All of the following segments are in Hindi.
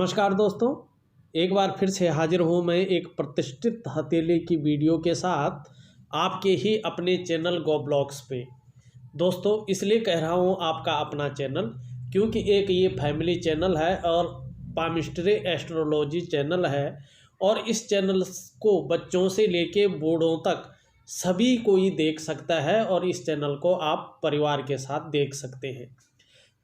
नमस्कार दोस्तों, एक बार फिर से हाजिर हूँ मैं एक प्रतिष्ठित हथेली की वीडियो के साथ आपके ही अपने चैनल गो ब्लॉग्स पे। दोस्तों इसलिए कह रहा हूँ आपका अपना चैनल, क्योंकि एक ये फैमिली चैनल है और पामिस्ट्री एस्ट्रोलॉजी चैनल है और इस चैनल को बच्चों से लेके बूढ़ों तक सभी कोई देख सकता है और इस चैनल को आप परिवार के साथ देख सकते हैं।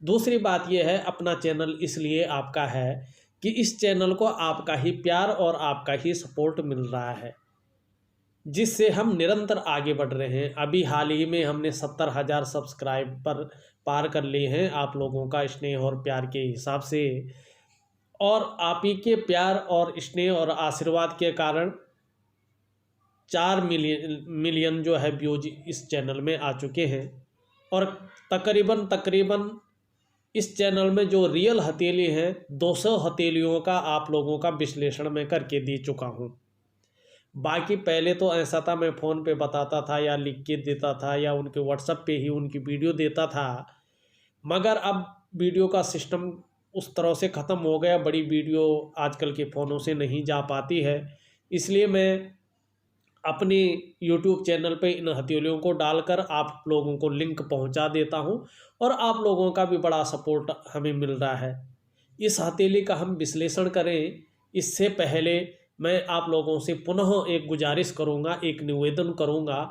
दूसरी बात यह है, अपना चैनल इसलिए आपका है कि इस चैनल को आपका ही प्यार और आपका ही सपोर्ट मिल रहा है, जिससे हम निरंतर आगे बढ़ रहे हैं। अभी हाल ही में हमने 70,000 सब्सक्राइबर पार कर लिए हैं आप लोगों का स्नेह और प्यार के हिसाब से, और आप ही के प्यार और स्नेह और आशीर्वाद के कारण 4 मिलियन जो है व्यूज इस चैनल में आ चुके हैं। और तकरीबन इस चैनल में जो रियल हथेली है 200 हथेलियों का आप लोगों का विश्लेषण मैं करके दे चुका हूँ। बाकी पहले तो ऐसा था, मैं फ़ोन पे बताता था या लिख के देता था या उनके व्हाट्सएप पे ही उनकी वीडियो देता था, मगर अब वीडियो का सिस्टम उस तरह से ख़त्म हो गया। बड़ी वीडियो आजकल के फ़ोनों से नहीं जा पाती है, इसलिए मैं अपने YouTube चैनल पे इन हथेलियों को डालकर आप लोगों को लिंक पहुंचा देता हूं और आप लोगों का भी बड़ा सपोर्ट हमें मिल रहा है। इस हथेली का हम विश्लेषण करें इससे पहले मैं आप लोगों से पुनः एक गुजारिश करूंगा, एक निवेदन करूंगा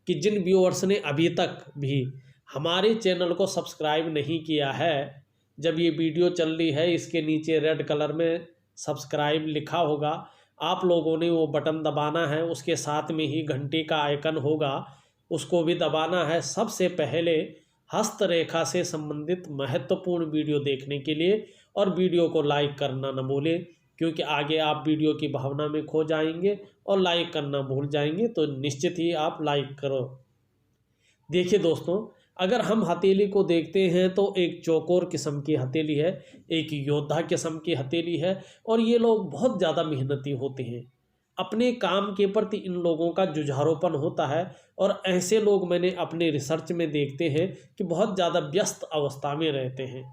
कि जिन व्यूअर्स ने अभी तक भी हमारे चैनल को सब्सक्राइब नहीं किया है, जब ये वीडियो चल रही है इसके नीचे रेड कलर में सब्सक्राइब लिखा होगा, आप लोगों ने वो बटन दबाना है। उसके साथ में ही घंटी का आइकन होगा, उसको भी दबाना है। सबसे पहले हस्तरेखा से संबंधित महत्वपूर्ण वीडियो देखने के लिए और वीडियो को लाइक करना न भूलें, क्योंकि आगे आप वीडियो की भावना में खो जाएंगे और लाइक करना भूल जाएंगे, तो निश्चित ही आप लाइक करो। देखिए दोस्तों, अगर हम हथेली को देखते हैं तो एक चौकोर किस्म की हथेली है, एक योद्धा किस्म की हथेली है और ये लोग बहुत ज़्यादा मेहनती होते हैं। अपने काम के प्रति इन लोगों का जुझारूपन होता है और ऐसे लोग मैंने अपने रिसर्च में देखते हैं कि बहुत ज़्यादा व्यस्त अवस्था में रहते हैं।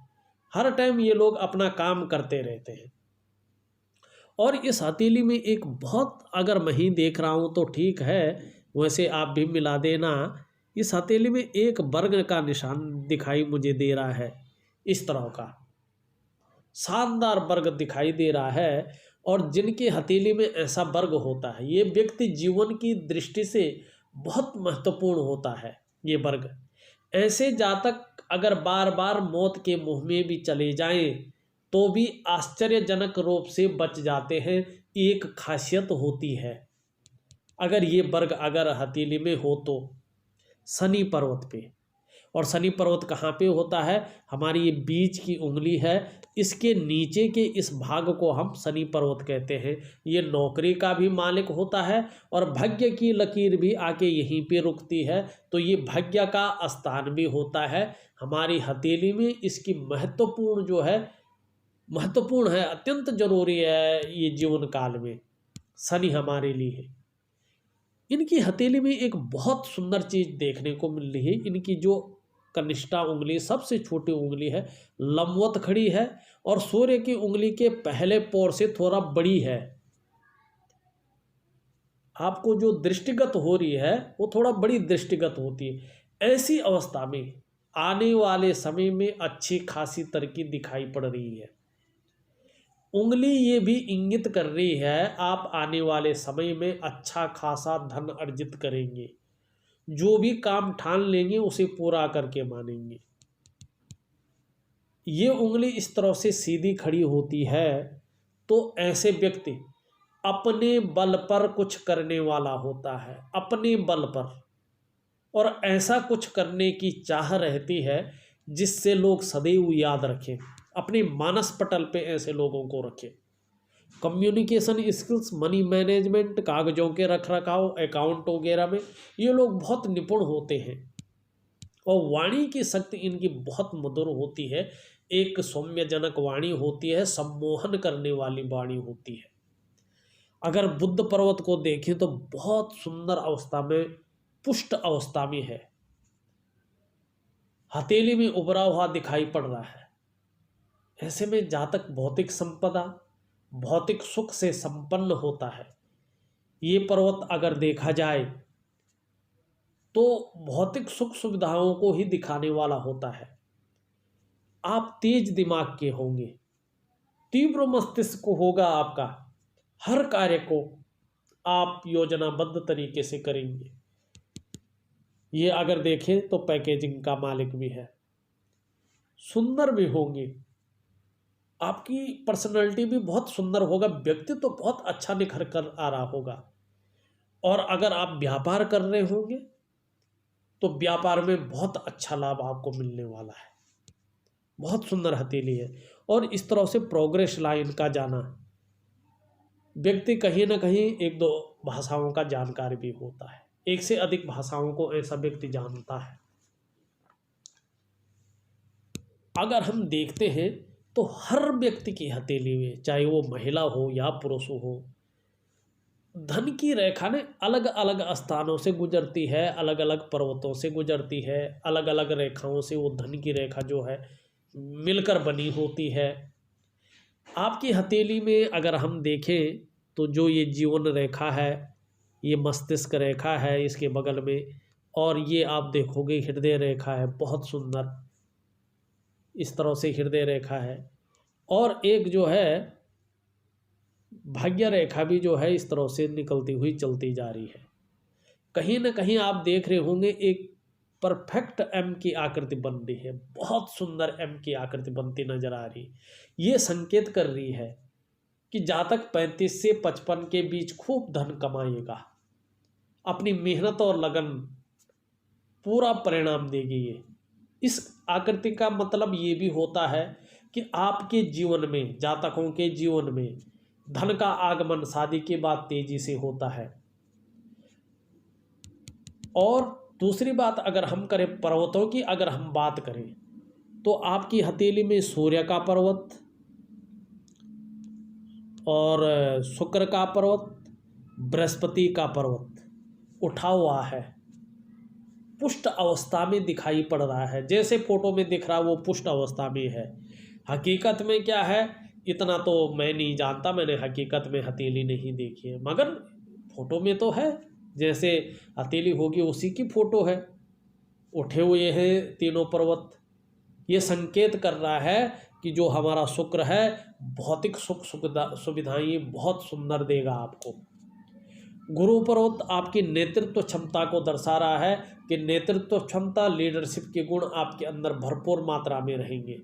हर टाइम ये लोग अपना काम करते रहते हैं। और इस हथेली में एक बहुत, अगर मैं ही देख रहा हूँ तो ठीक है, वैसे आप भी मिला देना। इस हथेली में एक वर्ग का निशान दिखाई मुझे दे रहा है, इस तरह का शानदार वर्ग दिखाई दे रहा है। और जिनके हथेली में ऐसा वर्ग होता है, ये व्यक्ति जीवन की दृष्टि से बहुत महत्वपूर्ण होता है। ये वर्ग, ऐसे जातक अगर बार बार मौत के मुंह में भी चले जाएं तो भी आश्चर्यजनक रूप से बच जाते हैं। एक खासियत होती है, अगर ये वर्ग अगर हथेली में हो तो शनि पर्वत पे। और शनि पर्वत कहाँ पे होता है? हमारी ये बीच की उंगली है, इसके नीचे के इस भाग को हम शनि पर्वत कहते हैं। ये नौकरी का भी मालिक होता है और भाग्य की लकीर भी आके यहीं पे रुकती है, तो ये भाग्य का स्थान भी होता है हमारी हथेली में। इसकी महत्वपूर्ण जो है, महत्वपूर्ण है, अत्यंत जरूरी है ये जीवन काल में, शनि हमारे लिए है। इनकी हथेली में एक बहुत सुंदर चीज देखने को मिल रही है। इनकी जो कनिष्ठा उंगली, सबसे छोटी उंगली है, लंबवत खड़ी है और सूर्य की उंगली के पहले पोर से थोड़ा बड़ी है। आपको जो दृष्टिगत हो रही है वो थोड़ा बड़ी दृष्टिगत होती है। ऐसी अवस्था में आने वाले समय में अच्छी खासी तरक्की दिखाई पड़ रही है। उंगली ये भी इंगित कर रही है आप आने वाले समय में अच्छा खासा धन अर्जित करेंगे। जो भी काम ठान लेंगे उसे पूरा करके मानेंगे। ये उंगली इस तरह से सीधी खड़ी होती है तो ऐसे व्यक्ति अपने बल पर कुछ करने वाला होता है, अपने बल पर, और ऐसा कुछ करने की चाह रहती है जिससे लोग सदैव याद रखें, अपने मानस पटल पे ऐसे लोगों को रखें। कम्युनिकेशन स्किल्स, मनी मैनेजमेंट, कागजों के रख रखाव, अकाउंट वगैरह में ये लोग बहुत निपुण होते हैं। और वाणी की शक्ति इनकी बहुत मधुर होती है, एक सौम्यजनक वाणी होती है, सम्मोहन करने वाली वाणी होती है। अगर बुद्ध पर्वत को देखें तो बहुत सुंदर अवस्था में, पुष्ट अवस्था में है, हथेली में उभरा हुआ दिखाई पड़ रहा है। ऐसे में जातक भौतिक संपदा, भौतिक सुख से संपन्न होता है। ये पर्वत अगर देखा जाए तो भौतिक सुख सुविधाओं को ही दिखाने वाला होता है। आप तेज दिमाग के होंगे, तीव्र मस्तिष्क होगा आपका, हर कार्य को आप योजनाबद्ध तरीके से करेंगे। ये अगर देखें तो पैकेजिंग का मालिक भी है, सुंदर भी होंगे, आपकी पर्सनैलिटी भी बहुत सुंदर होगा, व्यक्तित्व तो बहुत अच्छा निखर कर आ रहा होगा। और अगर आप व्यापार कर रहे होंगे तो व्यापार में बहुत अच्छा लाभ आपको मिलने वाला है। बहुत सुंदर हथेली है। और इस तरह से प्रोग्रेस लाइन का जाना, व्यक्ति कहीं ना कहीं एक दो भाषाओं का जानकार भी होता है, एक से अधिक भाषाओं को ऐसा व्यक्ति जानता है। अगर हम देखते हैं तो हर व्यक्ति की हथेली में, चाहे वो महिला हो या पुरुष हो, धन की रेखा ने अलग अलग स्थानों से गुजरती है, अलग अलग पर्वतों से गुजरती है, अलग अलग रेखाओं से वो धन की रेखा जो है मिलकर बनी होती है। आपकी हथेली में अगर हम देखें तो जो ये जीवन रेखा है, ये मस्तिष्क रेखा है इसके बगल में, और ये आप देखोगे हृदय रेखा है, बहुत सुंदर इस तरह से हृदय रेखा है। और एक जो है भाग्य रेखा भी जो है इस तरह से निकलती हुई चलती जा रही है। कहीं ना कहीं आप देख रहे होंगे एक परफेक्ट एम की आकृति बन रही है, बहुत सुंदर एम की आकृति बनती नजर आ रही। ये संकेत कर रही है कि जातक 35 से 55 के बीच खूब धन कमाएगा, अपनी मेहनत और लगन पूरा परिणाम देगी। ये इस आकृति का मतलब ये भी होता है कि आपके जीवन में, जातकों के जीवन में धन का आगमन शादी के बाद तेजी से होता है। और दूसरी बात अगर हम करें पर्वतों की, अगर हम बात करें तो आपकी हथेली में सूर्य का पर्वत और शुक्र का पर्वत, बृहस्पति का पर्वत उठा हुआ है, पुष्ट अवस्था में दिखाई पड़ रहा है। जैसे फोटो में दिख रहा है वो पुष्ट अवस्था में है। हकीकत में क्या है इतना तो मैं नहीं जानता, मैंने हकीकत में हथेली नहीं देखी है, मगर फोटो में तो है, जैसे हथेली होगी उसी की फोटो है। उठे हुए हैं तीनों पर्वत। ये संकेत कर रहा है कि जो हमारा शुक्र है भौतिक सुख सुविधाएं बहुत सुंदर देगा आपको। गुरु पर्वत आपकी नेतृत्व क्षमता को दर्शा रहा है कि नेतृत्व क्षमता, लीडरशिप के गुण आपके अंदर भरपूर मात्रा में रहेंगे।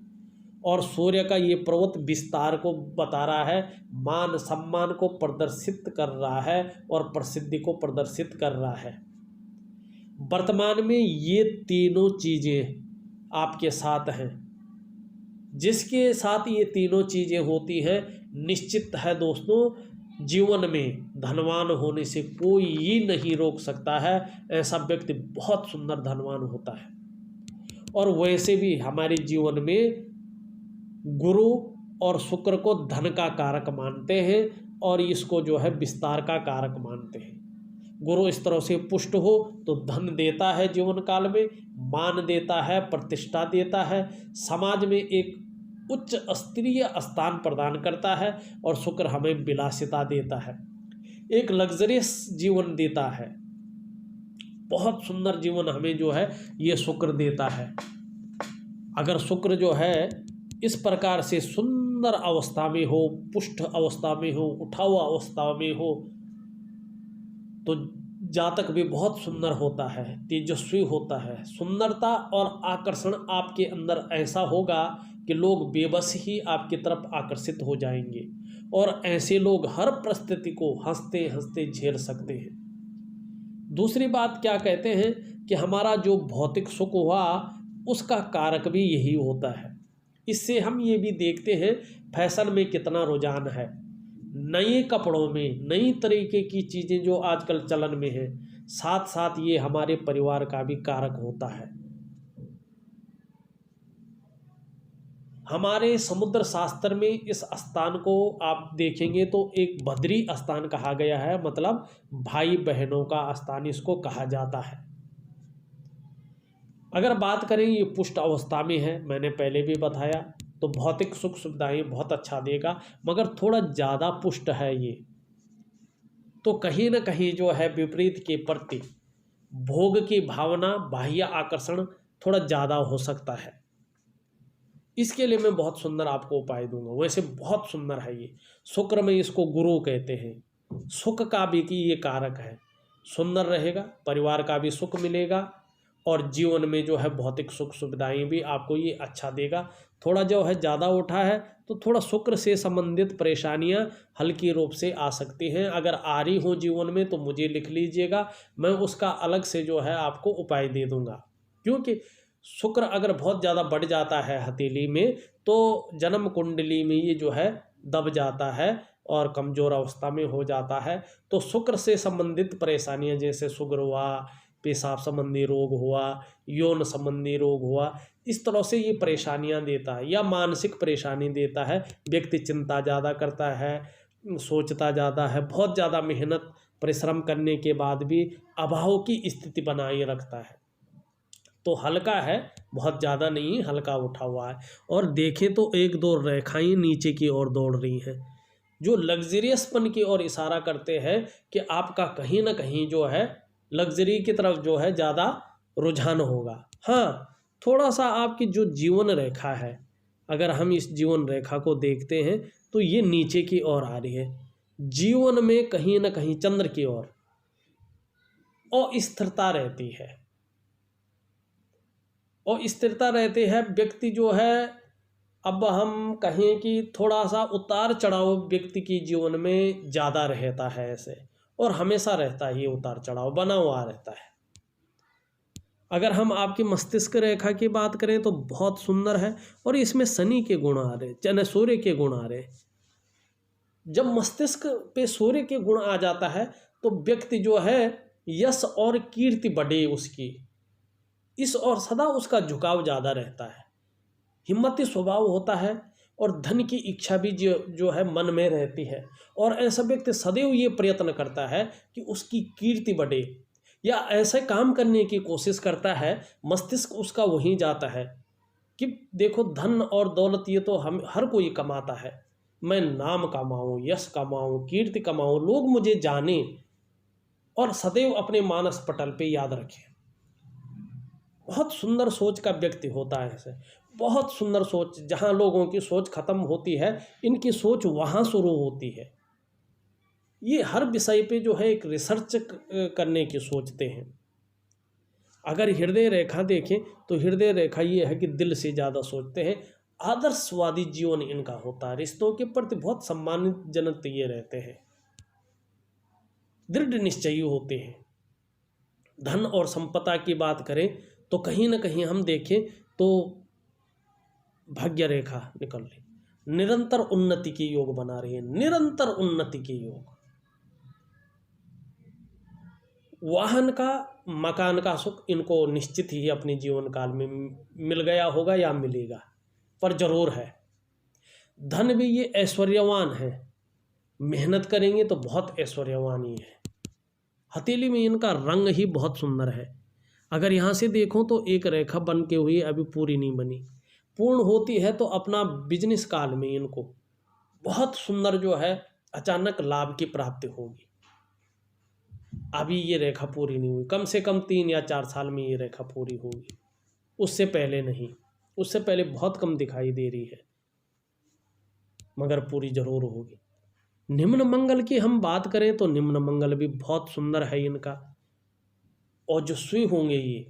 और सूर्य का ये पर्वत विस्तार को बता रहा है, मान सम्मान को प्रदर्शित कर रहा है और प्रसिद्धि को प्रदर्शित कर रहा है। वर्तमान में ये तीनों चीज़ें आपके साथ हैं। जिसके साथ ये तीनों चीज़ें होती हैं, निश्चित है दोस्तों जीवन में धनवान होने से कोई ही नहीं रोक सकता है। ऐसा व्यक्ति बहुत सुंदर धनवान होता है। और वैसे भी हमारे जीवन में गुरु और शुक्र को धन का कारक मानते हैं और इसको जो है विस्तार का कारक मानते हैं। गुरु इस तरह से पुष्ट हो तो धन देता है, जीवन काल में मान देता है, प्रतिष्ठा देता है, समाज में एक उच्च स्तरीय स्थान प्रदान करता है। और शुक्र हमें विलासिता देता है, एक लग्जरियस जीवन देता है, बहुत सुंदर जीवन हमें जो है ये शुक्र देता है। अगर शुक्र जो है इस प्रकार से सुंदर अवस्था में हो, पुष्ट अवस्था में हो, उठा हुआ अवस्था में हो, तो जातक भी बहुत सुंदर होता है, तेजस्वी होता है। सुंदरता और आकर्षण आपके अंदर ऐसा होगा कि लोग बेबस ही आपकी तरफ आकर्षित हो जाएंगे और ऐसे लोग हर परिस्थिति को हंसते हंसते झेल सकते हैं। दूसरी बात क्या कहते हैं कि हमारा जो भौतिक सुख हुआ उसका कारक भी यही होता है। इससे हम ये भी देखते हैं फैशन में कितना रुझान है, नए कपड़ों में, नई तरीके की चीज़ें जो आजकल चलन में है, साथ साथ ये हमारे परिवार का भी कारक होता है। हमारे समुद्र शास्त्र में इस स्थान को आप देखेंगे तो एक बद्री स्थान कहा गया है, मतलब भाई बहनों का स्थान इसको कहा जाता है। अगर बात करें ये पुष्ट अवस्था में है, मैंने पहले भी बताया तो भौतिक सुख सुविधाएं बहुत अच्छा देगा, मगर थोड़ा ज़्यादा पुष्ट है ये, तो कहीं ना कहीं जो है विपरीत के प्रति भोग की भावना, बाह्य आकर्षण थोड़ा ज़्यादा हो सकता है। इसके लिए मैं बहुत सुंदर आपको उपाय दूंगा। वैसे बहुत सुंदर है ये, शुक्र में इसको गुरु कहते हैं, सुख का भी कि ये कारक है। सुंदर रहेगा, परिवार का भी सुख मिलेगा और जीवन में जो है भौतिक सुख सुविधाएं भी आपको ये अच्छा देगा। थोड़ा जो है ज़्यादा उठा है तो थोड़ा शुक्र से संबंधित परेशानियां हल्की रूप से आ सकती हैं। अगर आ रही हो जीवन में तो मुझे लिख लीजिएगा, मैं उसका अलग से जो है आपको उपाय दे दूंगा। क्योंकि शुक्र अगर बहुत ज़्यादा बढ़ जाता है हथेली में तो जन्म कुंडली में ये जो है दब जाता है और कमज़ोर अवस्था में हो जाता है। तो शुक्र से संबंधित परेशानियां जैसे शुगर हुआ, पेशाब संबंधी रोग हुआ, यौन संबंधी रोग हुआ, इस तरह से ये परेशानियां देता है। या मानसिक परेशानी देता है, व्यक्ति चिंता ज़्यादा करता है, सोचता ज़्यादा है, बहुत ज़्यादा मेहनत परिश्रम करने के बाद भी अभाव की स्थिति बनाए रखता है। तो हल्का है, बहुत ज़्यादा नहीं, हल्का उठा हुआ है। और देखें तो एक दो रेखाएं नीचे की ओर दौड़ रही हैं जो लग्जरियसपन की ओर इशारा करते हैं कि आपका कहीं ना कहीं जो है लग्जरी की तरफ जो है ज़्यादा रुझान होगा। हाँ, थोड़ा सा आपकी जो जीवन रेखा है, अगर हम इस जीवन रेखा को देखते हैं तो ये नीचे की ओर आ रही है। जीवन में कहीं ना कहीं चंद्र की ओर अस्थिरता रहती है, और स्थिरता रहती है। व्यक्ति जो है, अब हम कहें कि थोड़ा सा उतार चढ़ाव व्यक्ति की जीवन में ज़्यादा रहता है ऐसे, और हमेशा रहता है, ये उतार चढ़ाव बना हुआ रहता है। अगर हम आपकी मस्तिष्क रेखा की बात करें तो बहुत सुंदर है, और इसमें शनि के गुण आ रहे, चाहे सूर्य के गुण आ रहे। जब मस्तिष्क पे सूर्य के गुण आ जाता है तो व्यक्ति जो है यश और कीर्ति बढ़े उसकी, इस और सदा उसका झुकाव ज़्यादा रहता है, हिम्मती स्वभाव होता है, और धन की इच्छा भी जो है मन में रहती है। और ऐसा व्यक्ति सदैव ये प्रयत्न करता है कि उसकी कीर्ति बढ़े, या ऐसे काम करने की कोशिश करता है, मस्तिष्क उसका वहीं जाता है कि देखो धन और दौलत ये तो हम हर कोई कमाता है, मैं नाम कमाऊँ, यश कमाऊँ, कीर्ति कमाऊँ, लोग मुझे जाने, और सदैव अपने मानस पटल पे याद रखें। बहुत सुंदर सोच का व्यक्ति होता है ऐसे, बहुत सुंदर सोच। जहाँ लोगों की सोच खत्म होती है, इनकी सोच वहाँ शुरू होती है। ये हर विषय पे जो है एक रिसर्च करने की सोचते हैं। अगर हृदय रेखा देखें तो हृदय रेखा ये है कि दिल से ज़्यादा सोचते हैं, आदर्शवादी जीवन इनका होता है, रिश्तों के प्रति बहुत सम्मानजनक ये रहते हैं, दृढ़ निश्चयी होते हैं। धन और संपदा की बात करें तो कहीं ना कहीं हम देखें तो भाग्य रेखा निकल रही, निरंतर उन्नति के योग बना रही है, निरंतर उन्नति के योग। वाहन का, मकान का सुख इनको निश्चित ही अपने जीवन काल में मिल गया होगा या मिलेगा, पर जरूर है। धन भी ये ऐश्वर्यवान है, मेहनत करेंगे तो बहुत ऐश्वर्यवान ही है। हथेली में इनका रंग ही बहुत सुंदर है। अगर यहाँ से देखो तो एक रेखा बन के हुई अभी पूरी नहीं बनी, पूर्ण होती है तो अपना बिजनेस काल में इनको बहुत सुंदर जो है अचानक लाभ की प्राप्ति होगी। अभी ये रेखा पूरी नहीं हुई, कम से कम 3 या 4 साल में ये रेखा पूरी होगी, उससे पहले नहीं, उससे पहले बहुत कम दिखाई दे रही है, मगर पूरी जरूर होगी। निम्न मंगल की हम बात करें तो निम्न मंगल भी बहुत सुंदर है इनका, और जो स्वी होंगे ये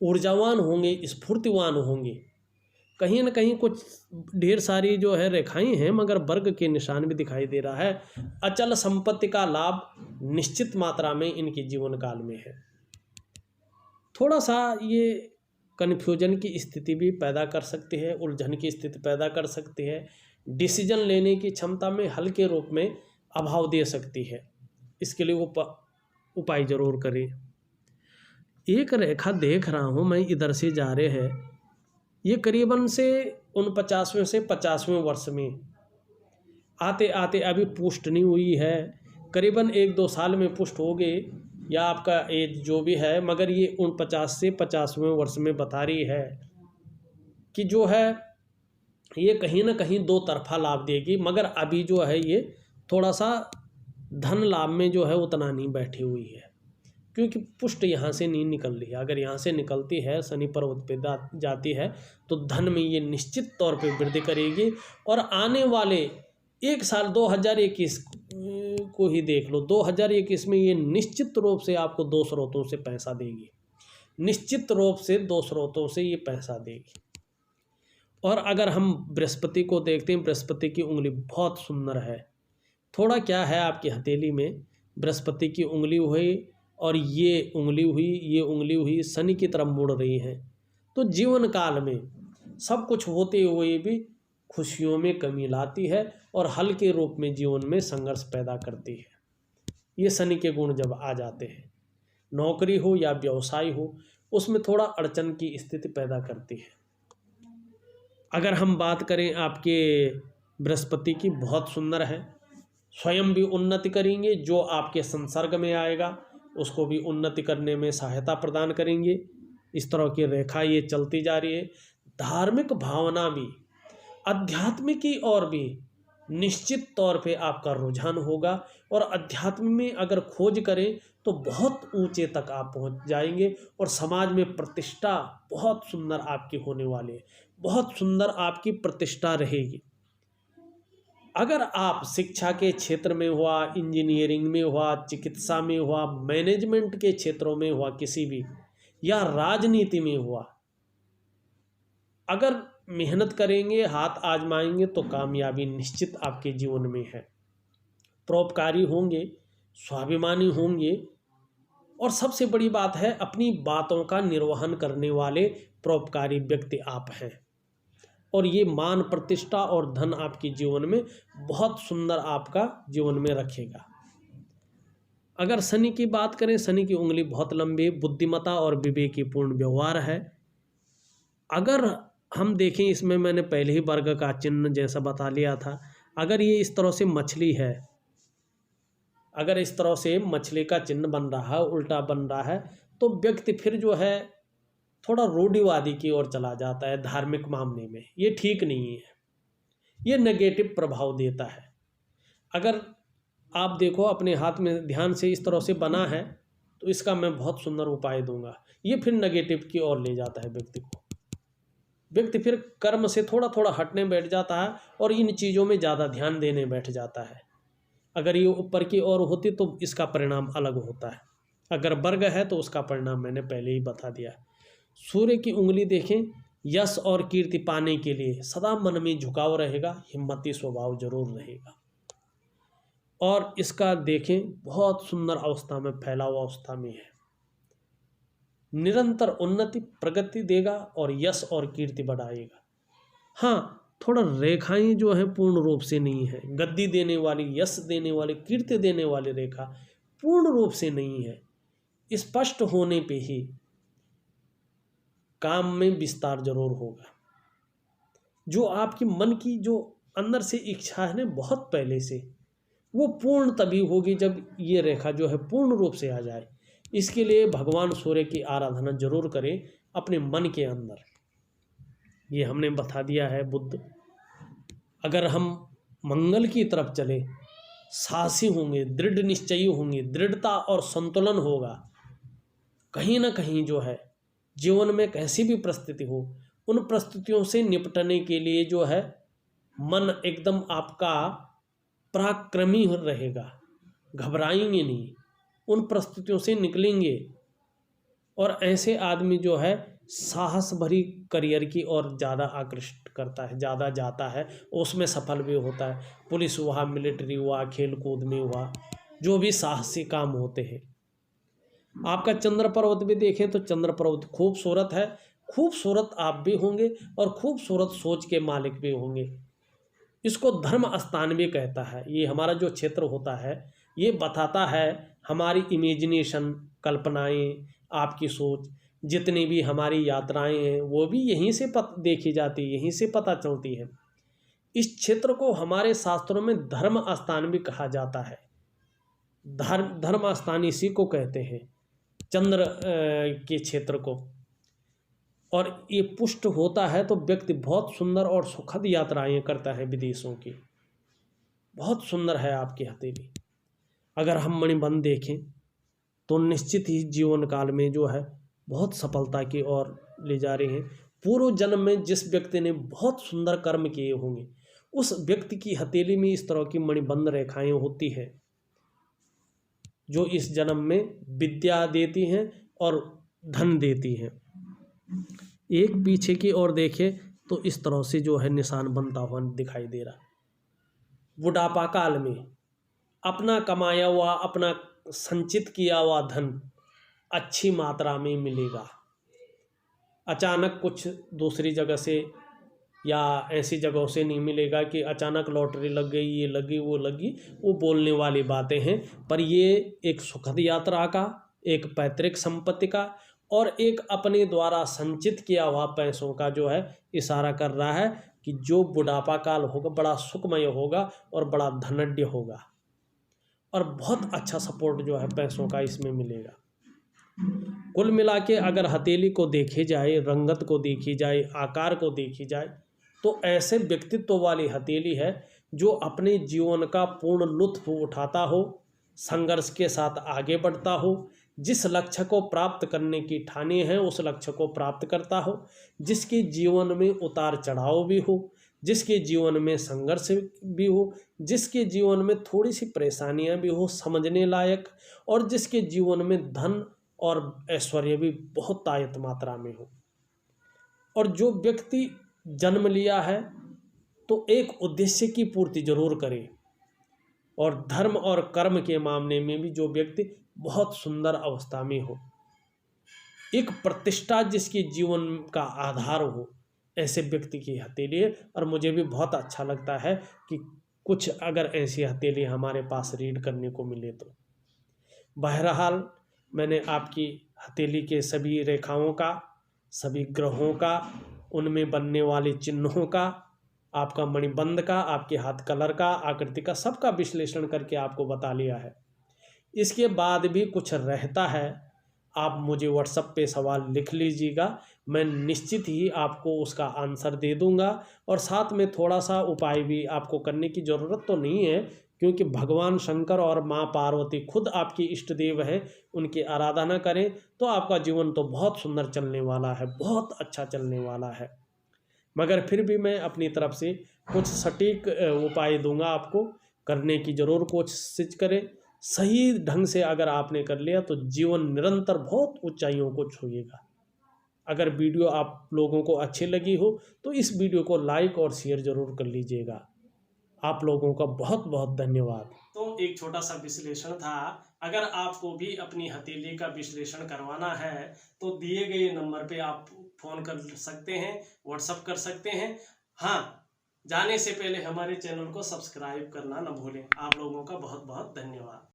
ऊर्जावान होंगे, स्फूर्तिवान होंगे। कहीं ना कहीं कुछ ढेर सारी जो है रेखाएं हैं, मगर वर्ग के निशान भी दिखाई दे रहा है। अचल संपत्ति का लाभ निश्चित मात्रा में इनके जीवन काल में है। थोड़ा सा ये कन्फ्यूजन की स्थिति भी पैदा कर सकती है, उलझन की स्थिति पैदा कर सकती है, डिसीजन लेने की क्षमता में हल्के रूप में अभाव दे सकती है। इसके लिए वो उपाय जरूर करें। एक रेखा देख रहा हूँ मैं, इधर से जा रहे हैं, ये करीबन से 49वें से 50वें वर्ष में आते आते अभी पुष्ट नहीं हुई है, करीबन 1-2 साल में पुष्ट हो गए, या आपका एज जो भी है, मगर ये 49 से 50वें वर्ष में बता रही है कि जो है ये कहीं ना कहीं दो तरफा लाभ देगी, मगर अभी जो है ये थोड़ा सा धन लाभ में जो है उतना नहीं बैठी हुई है, क्योंकि पुष्ट यहाँ से नहीं निकल रही है। अगर यहाँ से निकलती है, शनि पर्वत पे जाती है, तो धन में ये निश्चित तौर पे वृद्धि करेगी। और आने वाले एक साल 2021 को ही देख लो, 2021 में ये निश्चित रूप से आपको दो स्रोतों से पैसा देगी, निश्चित रूप से दो स्रोतों से ये पैसा देगी। और अगर हम बृहस्पति को देखते हैं, बृहस्पति की उंगली बहुत सुंदर है। थोड़ा क्या है आपकी हथेली में बृहस्पति की उंगली हुई और ये उंगली हुई शनि की तरफ मुड़ रही है, तो जीवन काल में सब कुछ होते हुए भी खुशियों में कमी लाती है और हल्के रूप में जीवन में संघर्ष पैदा करती है। ये शनि के गुण जब आ जाते हैं, नौकरी हो या व्यवसाय हो, उसमें थोड़ा अड़चन की स्थिति पैदा करती है। अगर हम बात करें आपके बृहस्पति की, बहुत सुंदर है, स्वयं भी उन्नति करेंगे, जो आपके संसर्ग में आएगा उसको भी उन्नति करने में सहायता प्रदान करेंगे। इस तरह की रेखा ये चलती जा रही है। धार्मिक भावना भी, अध्यात्म की ओर भी निश्चित तौर पे आपका रुझान होगा, और अध्यात्म में अगर खोज करें तो बहुत ऊंचे तक आप पहुंच जाएंगे, और समाज में प्रतिष्ठा बहुत सुंदर आपकी होने वाली है, बहुत सुंदर आपकी प्रतिष्ठा रहेगी। अगर आप शिक्षा के क्षेत्र में हुआ, इंजीनियरिंग में हुआ, चिकित्सा में हुआ, मैनेजमेंट के क्षेत्रों में हुआ, किसी भी, या राजनीति में हुआ, अगर मेहनत करेंगे, हाथ आजमाएंगे, तो कामयाबी निश्चित आपके जीवन में है। परोपकारी होंगे, स्वाभिमानी होंगे, और सबसे बड़ी बात है, अपनी बातों का निर्वहन करने वाले परोपकारी व्यक्ति आप हैं। और ये मान प्रतिष्ठा और धन आपके जीवन में बहुत सुंदर आपका जीवन में रखेगा। अगर शनि की बात करें, शनि की उंगली बहुत लंबी, बुद्धिमता और विवेकीपूर्ण व्यवहार है। अगर हम देखें, इसमें मैंने पहले ही वर्ग का चिन्ह जैसा बता लिया था, अगर ये इस तरह से मछली है, अगर इस तरह से मछली का चिन्ह बन रहा है, उल्टा बन रहा है, तो व्यक्ति फिर जो है थोड़ा रूढ़िवादी की ओर चला जाता है धार्मिक मामले में। ये ठीक नहीं है, ये नेगेटिव प्रभाव देता है। अगर आप देखो अपने हाथ में ध्यान से इस तरह से बना है, तो इसका मैं बहुत सुंदर उपाय दूंगा, ये फिर नेगेटिव की ओर ले जाता है व्यक्ति को। व्यक्ति फिर कर्म से थोड़ा थोड़ा हटने बैठ जाता है और इन चीज़ों में ज़्यादा ध्यान देने बैठ जाता है। अगर ये ऊपर की ओर होती तो इसका परिणाम अलग होता है। अगर वर्ग है तो उसका परिणाम मैंने पहले ही बता दिया। सूर्य की उंगली देखें, यश और कीर्ति पाने के लिए सदा मन में झुकाव रहेगा, हिम्मती स्वभाव जरूर रहेगा। और इसका देखें, बहुत सुंदर अवस्था में, फैला हुआ अवस्था में है, निरंतर उन्नति प्रगति देगा और यश और कीर्ति बढ़ाएगा। हाँ, थोड़ा रेखाएं जो है पूर्ण रूप से नहीं है, गद्दी देने वाली, यश देने वाली, कीर्ति देने वाली रेखा पूर्ण रूप से नहीं है। स्पष्ट होने पे ही काम में विस्तार जरूर होगा। जो आपकी मन की जो अंदर से इच्छा है ना, बहुत पहले से, वो पूर्ण तभी होगी जब ये रेखा जो है पूर्ण रूप से आ जाए। इसके लिए भगवान सूर्य की आराधना जरूर करें अपने मन के अंदर। ये हमने बता दिया है बुध। अगर हम मंगल की तरफ चले, साहसी होंगे, दृढ़ निश्चयी होंगे, दृढ़ता और संतुलन होगा। कहीं ना कहीं जो है जीवन में कैसी भी परिस्थिति हो, उन परिस्थितियों से निपटने के लिए जो है मन एकदम आपका पराक्रमी रहेगा, घबराएंगे नहीं, उन परिस्थितियों से निकलेंगे। और ऐसे आदमी जो है साहस भरी करियर की ओर ज़्यादा आकृष्ट करता है, ज़्यादा जाता है, उसमें सफल भी होता है। पुलिस हुआ, मिलिट्री हुआ, खेल कूद में हुआ, जो भी साहसी काम होते हैं। आपका चंद्र पर्वत भी देखें तो चंद्र पर्वत खूबसूरत है, खूबसूरत आप भी होंगे और खूबसूरत सोच के मालिक भी होंगे। इसको धर्म स्थान भी कहता है। ये हमारा जो क्षेत्र होता है, ये बताता है हमारी इमेजिनेशन, कल्पनाएं, आपकी सोच, जितनी भी हमारी यात्राएं हैं वो भी यहीं से देखी जाती है, यहीं से पता चलती है। इस क्षेत्र को हमारे शास्त्रों में धर्म स्थान भी कहा जाता है। धर्म स्थान इसी को कहते हैं, चंद्र के क्षेत्र को। और ये पुष्ट होता है तो व्यक्ति बहुत सुंदर और सुखद यात्राएं करता है विदेशों की। बहुत सुंदर है आपकी हथेली। अगर हम मणिबंध देखें तो निश्चित ही जीवन काल में जो है बहुत सफलता की ओर ले जा रहे हैं। पूर्व जन्म में जिस व्यक्ति ने बहुत सुंदर कर्म किए होंगे उस व्यक्ति की हथेली में इस तरह की मणिबंध रेखाएं होती है जो इस जन्म में विद्या देती हैं और धन देती हैं। एक पीछे की ओर देखें तो इस तरह से जो है निशान बनता हुआ दिखाई दे रहा। बुढ़ापा काल में अपना कमाया हुआ, अपना संचित किया हुआ धन अच्छी मात्रा में मिलेगा। अचानक कुछ दूसरी जगह से या ऐसी जगहों से नहीं मिलेगा कि अचानक लॉटरी लग गई, ये लगी, वो लगी, वो बोलने वाली बातें हैं। पर ये एक सुखद यात्रा का, एक पैतृक संपत्ति का और एक अपने द्वारा संचित किया हुआ पैसों का जो है इशारा कर रहा है कि जो बुढ़ापा काल होगा बड़ा सुखमय होगा और बड़ा धनाढ्य होगा और बहुत अच्छा सपोर्ट जो है पैसों का इसमें मिलेगा। कुल मिला के अगर हथेली को देखी जाए, रंगत को देखी जाए, आकार को देखी जाए तो ऐसे व्यक्तित्व वाली हथेली है जो अपने जीवन का पूर्ण लुत्फ उठाता हो, संघर्ष के साथ आगे बढ़ता हो, जिस लक्ष्य को प्राप्त करने की ठानी है उस लक्ष्य को प्राप्त करता हो, जिसके जीवन में उतार चढ़ाव भी हो, जिसके जीवन में संघर्ष भी हो, जिसके जीवन में थोड़ी सी परेशानियां भी हो समझने लायक, और जिसके जीवन में धन और ऐश्वर्य भी बहुत आयत मात्रा में हो। और जो व्यक्ति जन्म लिया है तो एक उद्देश्य की पूर्ति जरूर करे और धर्म और कर्म के मामले में भी जो व्यक्ति बहुत सुंदर अवस्था में हो, एक प्रतिष्ठा जिसके जीवन का आधार हो, ऐसे व्यक्ति की हथेली है। और मुझे भी बहुत अच्छा लगता है कि कुछ अगर ऐसी हथेली हमारे पास रीड करने को मिले तो। बहरहाल मैंने आपकी हथेली के सभी रेखाओं का, सभी ग्रहों का, उनमें बनने वाले चिन्हों का, आपका मणिबंध का, आपके हाथ कलर का, आकृति का, सबका विश्लेषण करके आपको बता लिया है। इसके बाद भी कुछ रहता है, आप मुझे व्हाट्सएप पे सवाल लिख लीजिएगा, मैं निश्चित ही आपको उसका आंसर दे दूंगा। और साथ में थोड़ा सा उपाय भी आपको करने की ज़रूरत तो नहीं है, क्योंकि भगवान शंकर और माँ पार्वती खुद आपकी इष्ट देव हैं, उनकी आराधना करें तो आपका जीवन तो बहुत सुंदर चलने वाला है, बहुत अच्छा चलने वाला है। मगर फिर भी मैं अपनी तरफ से कुछ सटीक उपाय दूंगा, आपको करने की ज़रूर कोशिश करें। सही ढंग से अगर आपने कर लिया तो जीवन निरंतर बहुत ऊंचाइयों को छुएगा। अगर वीडियो आप लोगों को अच्छी लगी हो तो इस वीडियो को लाइक और शेयर ज़रूर कर लीजिएगा। आप लोगों का बहुत बहुत धन्यवाद। तो एक छोटा सा विश्लेषण था। अगर आपको भी अपनी हथेली का विश्लेषण करवाना है तो दिए गए नंबर पे आप फ़ोन कर सकते हैं, व्हाट्सएप कर सकते हैं। हाँ, जाने से पहले हमारे चैनल को सब्सक्राइब करना न भूलें। आप लोगों का बहुत बहुत धन्यवाद।